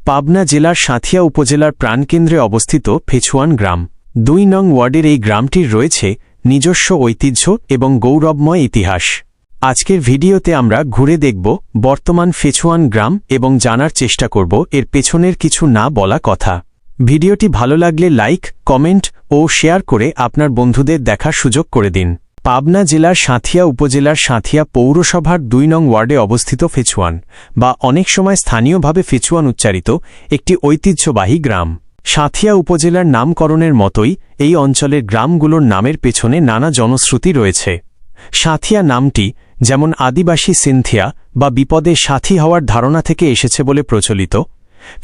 পাবনা জেলার সাঁথিয়া উপজেলার প্রাণকেন্দ্রে অবস্থিত ফেছুয়ান গ্রাম ২ নং ওয়ার্ডের এই গ্রামটির রয়েছে নিজস্ব ঐতিহ্য এবং গৌরবময় ইতিহাস। আজকের ভিডিওতে আমরা ঘুরে দেখব বর্তমান ফেছুয়ান গ্রাম এবং জানার চেষ্টা করব এর পেছনের কিছু না বলা কথা। ভিডিওটি ভালো লাগলে লাইক, কমেন্ট ও শেয়ার করে আপনার বন্ধুদের দেখার সুযোগ করে দিন। পাবনা জেলার সাঁথিয়া উপজেলার সাঁথিয়া পৌরসভার ২ নং ওয়ার্ডে অবস্থিত ফেছুয়ান বা অনেক সময় স্থানীয়ভাবে ফেছুয়ান উচ্চারিত একটি ঐতিহ্যবাহী গ্রাম। সাঁথিয়া উপজেলার নামকরণের মতোই এই অঞ্চলের গ্রামগুলোর নামের পেছনে নানা জনশ্রুতি রয়েছে। সাঁথিয়া নামটি যেমন আদিবাসী সিনথিয়া বা বিপদে সাথী হওয়ার ধারণা থেকে এসেছে বলে প্রচলিত,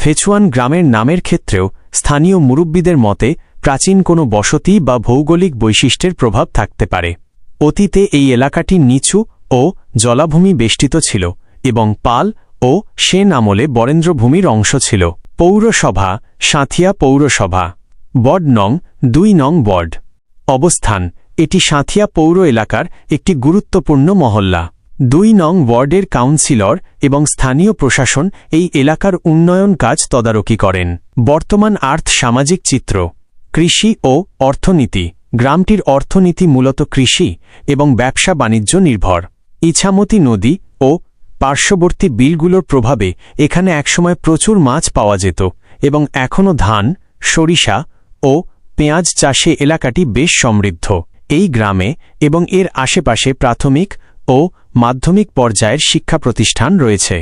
ফেছুয়ান গ্রামের নামের ক্ষেত্রেও স্থানীয় মুরব্বীদের মতে প্রাচীন কোনো বসতি বা ভৌগোলিক বৈশিষ্ট্যের প্রভাব থাকতে পারে। অতীতে এই এলাকাটি নিচু ও জলাভূমি বেষ্টিত ছিল এবং পাল ও সেন আমলে বরেন্দ্রভূমির অংশ ছিল। পৌরসভা সাঁথিয়া পৌরসভা। ওয়ার্ড নং ২ নং ওয়ার্ড। অবস্থান এটি সাঁথিয়া পৌর এলাকার একটি গুরুত্বপূর্ণ মহল্লা। ২ নং ওয়ার্ডের কাউন্সিলর এবং স্থানীয় প্রশাসন এই এলাকার উন্নয়ন কাজ তদারকি করেন। বর্তমান সামাজিক চিত্র। কৃষি ও অর্থনীতি। গ্রামটির অর্থনীতি মূলত কৃষি এবং ব্যবসা বাণিজ্য নির্ভর। ইছামতি নদী ও পার্শ্ববর্তী বিলগুলোর প্রভাবে এখানে একসময় প্রচুর মাছ পাওয়া যেত এবং এখনও ধান, সরিষা ও পেঁয়াজ চাষে এলাকাটি বেশ সমৃদ্ধ। এই গ্রামে এবং এর আশেপাশে প্রাথমিক ও মাধ্যমিক পর্যায়ের শিক্ষা প্রতিষ্ঠান রয়েছে।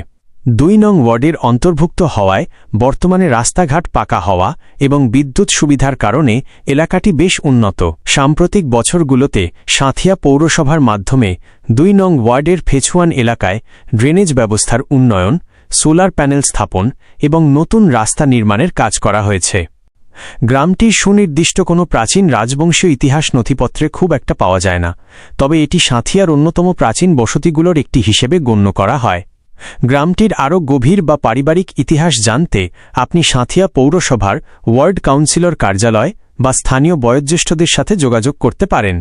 ২ নং ওয়ার্ডের অন্তর্ভুক্ত হওয়ায় বর্তমানে রাস্তাঘাট পাকা হওয়া এবং বিদ্যুৎ সুবিধার কারণে এলাকাটি বেশ উন্নত। সাম্প্রতিক বছরগুলোতে সাঁথিয়া পৌরসভার মাধ্যমে ২ নং ওয়ার্ডের ফেছুয়ান এলাকায় ড্রেনেজ ব্যবস্থার উন্নয়ন, সোলার প্যানেল স্থাপন এবং নতুন রাস্তা নির্মাণের কাজ করা হয়েছে। গ্রামটির সুনির্দিষ্ট কোনো প্রাচীন রাজবংশীয় ইতিহাস নথিপত্রে খুব একটা পাওয়া যায় না, তবে এটি সাঁথিয়ার অন্যতম প্রাচীন বসতিগুলোর একটি হিসেবে গণ্য করা হয়। গ্রামটির আরও গভীর বা পারিবারিক ইতিহাস জানতে আপনি সাঁথিয়া পৌরসভার ওয়ার্ড কাউন্সিলর কার্যালয় বা স্থানীয় বয়োজ্যেষ্ঠদের সাথে যোগাযোগ করতে পারেন।